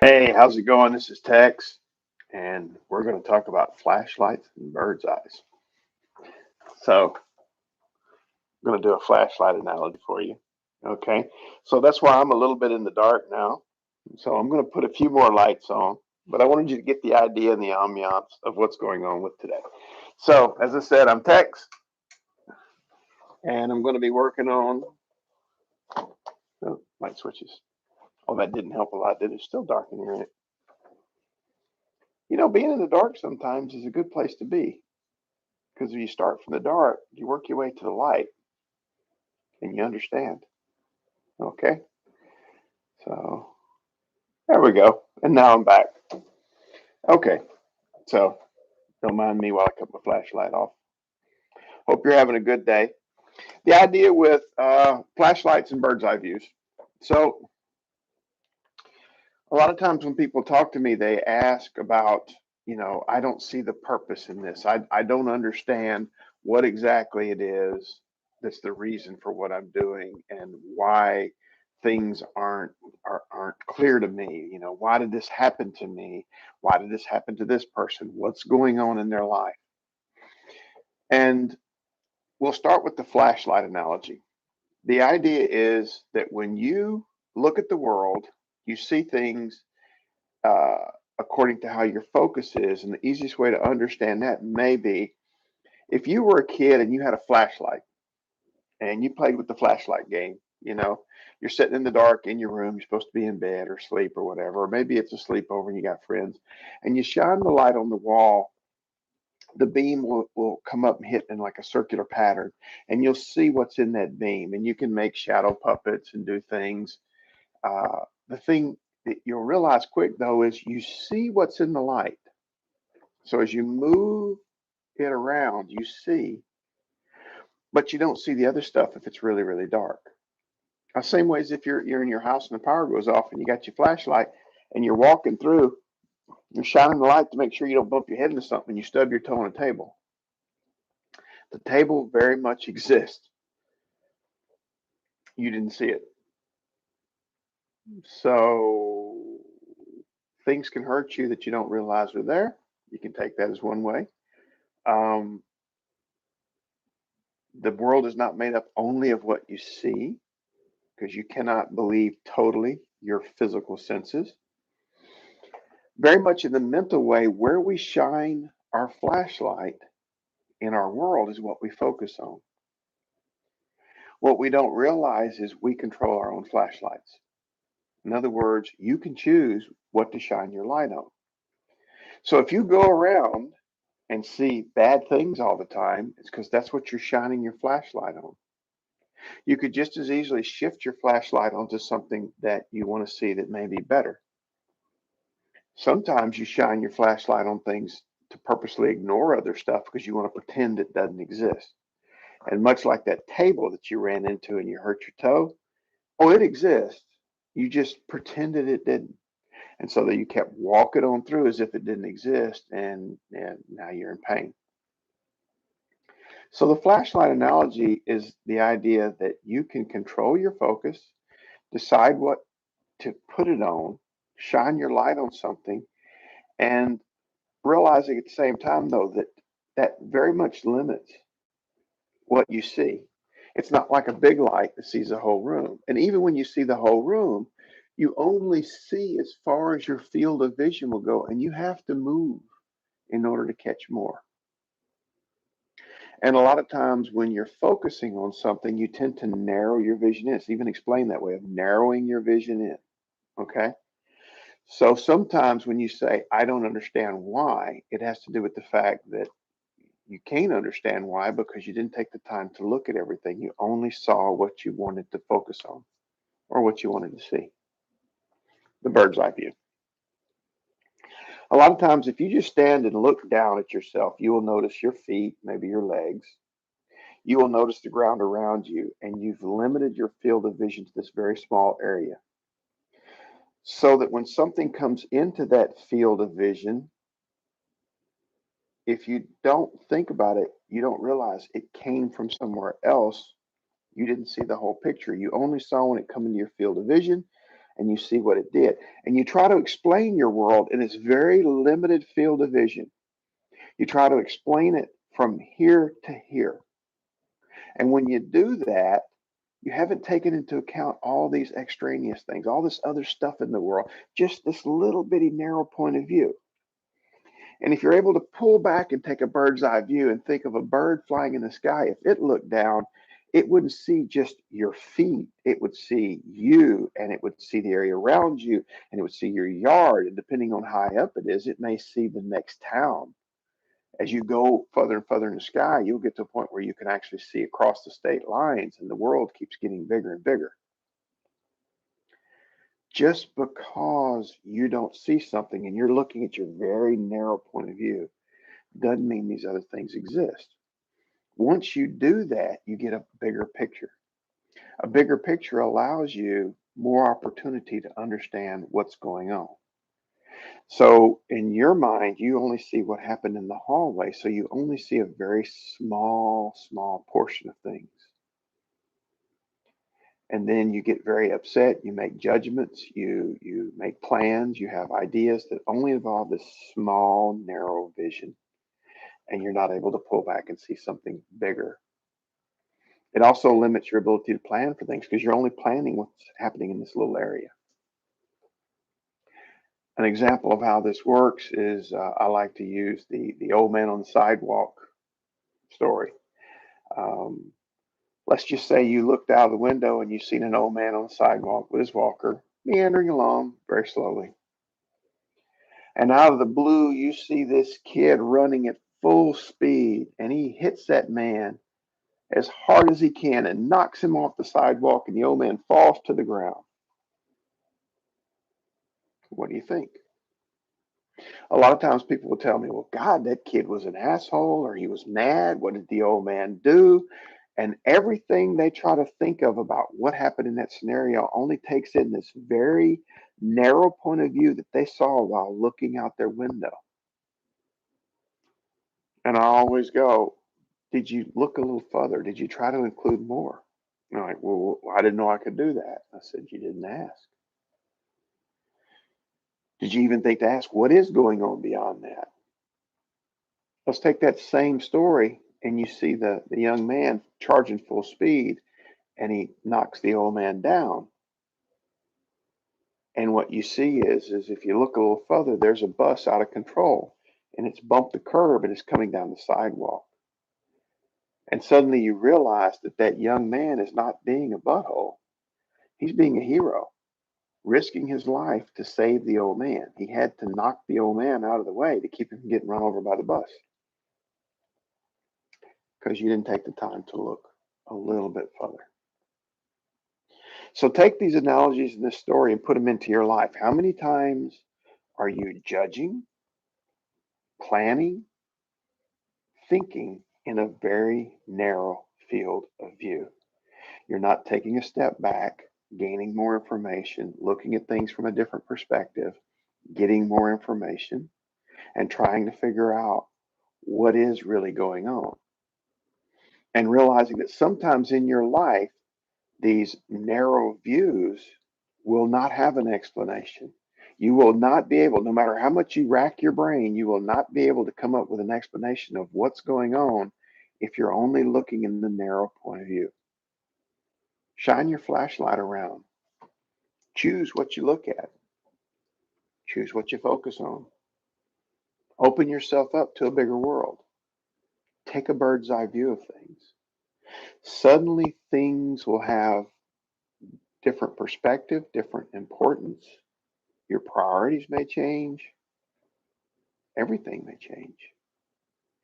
Hey, how's it going? This is Tex, and we're going to talk about flashlights and bird's eyes. So, I'm going to do a flashlight analogy for you. Okay, so that's why I'm a little bit in the dark now. So, I'm going to put a few more lights on, but I wanted you to get the idea and the ambiance of what's going on with today. So, as I said, I'm Tex, and I'm going to be working on light switches. Oh, that didn't help a lot, did it? It's still dark in here, ain't it? Being in the dark sometimes is a good place to be because if you start from the dark, you work your way to the light and you understand. Okay, so there we go. And now I'm back. Okay, so don't mind me while I cut my flashlight off. Hope you're having a good day. The idea with flashlights and bird's eye views. So a lot of times when people talk to me, they ask about, I don't see the purpose in this. I don't understand what exactly it is that's the reason for what I'm doing and why things aren't clear to me. Why did this happen to me? Why did this happen to this person? What's going on in their life? And we'll start with the flashlight analogy. The idea is that when you look at the world, you see things uh, according to how your focus is. And the easiest way to understand that may be if you were a kid and you had a flashlight and you played with the flashlight game, you're sitting in the dark in your room, you're supposed to be in bed or sleep or whatever, or maybe it's a sleepover and you got friends, and you shine the light on the wall. The beam will come up and hit in like a circular pattern, and you'll see what's in that beam, and you can make shadow puppets and do things. The thing that you'll realize quick though is you see what's in the light. So as you move it around, you see, but you don't see the other stuff if it's really, really dark. Same way as if you're in your house and the power goes off and you got your flashlight and you're walking through, you're shining the light to make sure you don't bump your head into something. You stub your toe on a table. The table very much exists. You didn't see it. So things can hurt you that you don't realize are there. You can take that as one way. Um, the world is not made up only of what you see because you cannot believe totally your physical senses. Very much in the mental way, where we shine our flashlight in our world is what we focus on. What we don't realize is we control our own flashlights. In other words, you can choose what to shine your light on. So if you go around and see bad things all the time, it's because that's what you're shining your flashlight on. You could just as easily shift your flashlight onto something that you want to see that may be better. Sometimes you shine your flashlight on things to purposely ignore other stuff because you want to pretend it doesn't exist. And much like that table that you ran into and you hurt your toe, oh, it exists. You just pretended it didn't. And so that you kept walking on through as if it didn't exist, and now you're in pain. So the flashlight analogy is the idea that you can control your focus, decide what to put it on, shine your light on something, and realizing at the same time, though, that that very much limits what you see. It's not like a big light that sees the whole room. And even when you see the whole room, you only see as far as your field of vision will go, and you have to move in order to catch more. And a lot of times when you're focusing on something, you tend to narrow your vision in. It's even explained that way of narrowing your vision in. Okay. So sometimes when you say, I don't understand why, it has to do with the fact that you can't understand why because you didn't take the time to look at everything. You only saw what you wanted to focus on or what you wanted to see. The bird's eye view. A lot of times, if you just stand and look down at yourself, you will notice your feet, maybe your legs. You will notice the ground around you, and you've limited your field of vision to this very small area. So that when something comes into that field of vision, if you don't think about it, you don't realize it came from somewhere else. You didn't see the whole picture. You only saw when it come into your field of vision, and you see what it did. And you try to explain your world in its very limited field of vision. You try to explain it from here to here. And when you do that, you haven't taken into account all these extraneous things, all this other stuff in the world, just this little bitty narrow point of view. And if you're able to pull back and take a bird's eye view and think of a bird flying in the sky, if it looked down, it wouldn't see just your feet. It would see you, and it would see the area around you, and it would see your yard. And depending on how high up it is, it may see the next town. As you go further and further in the sky, you'll get to a point where you can actually see across the state lines, and the world keeps getting bigger and bigger. Just because you don't see something and you're looking at your very narrow point of view doesn't mean these other things exist. Once you do that, you get a bigger picture. A bigger picture allows you more opportunity to understand what's going on. So in your mind, you only see what happened in the hallway. So you only see a very small portion of things. And then you get very upset. You make judgments. You make plans. You have ideas that only involve this small, narrow vision. And you're not able to pull back and see something bigger. It also limits your ability to plan for things because you're only planning what's happening in this little area. An example of how this works is I like to use the old man on the sidewalk story. Um, let's just say you looked out of the window and you've seen an old man on the sidewalk with his walker meandering along very slowly. And out of the blue, you see this kid running at full speed, and he hits that man as hard as he can and knocks him off the sidewalk, and the old man falls to the ground. What do you think? A lot of times people will tell me, well, God, that kid was an asshole or he was mad. What did the old man do? And everything they try to think of about what happened in that scenario only takes in this very narrow point of view that they saw while looking out their window. And I always go, did you look a little further? Did you try to include more? And they're like, well, I didn't know I could do that. I said, you didn't ask. Did you even think to ask what is going on beyond that? Let's take that same story and you see the young man charging full speed and he knocks the old man down. And what you see is if you look a little further, there's a bus out of control and it's bumped the curb and it's coming down the sidewalk. And suddenly you realize that that young man is not being a butthole. He's being a hero, risking his life to save the old man. He had to knock the old man out of the way to keep him from getting run over by the bus because you didn't take the time to look a little bit further. So take these analogies in this story and put them into your life. How many times are you judging, planning, thinking in a very narrow field of view? You're not taking a step back, gaining more information, looking at things from a different perspective, getting more information, and trying to figure out what is really going on. And realizing that sometimes in your life, these narrow views will not have an explanation. You will not be able, no matter how much you rack your brain, you will not be able to come up with an explanation of what's going on if you're only looking in the narrow point of view. Shine your flashlight around. Choose what you look at. Choose what you focus on. Open yourself up to a bigger world. Take a bird's eye view of things. Suddenly things will have different perspective, different importance. Your priorities may change. Everything may change,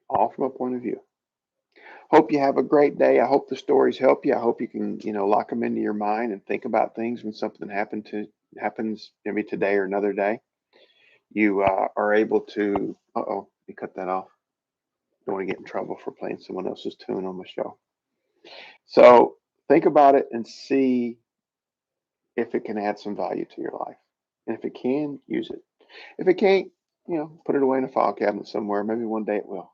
all from a point of view. Hope you have a great day. I hope the stories help you. I hope you can, lock them into your mind and think about things when something happens maybe today or another day. You are able to, you cut that off. Don't want to get in trouble for playing someone else's tune on my show. So think about it and see if it can add some value to your life. And if it can, use it. If it can't, put it away in a file cabinet somewhere. Maybe one day it will.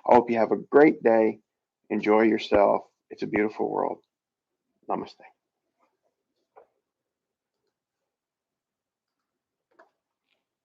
I hope you have a great day. Enjoy yourself. It's a beautiful world. Namaste.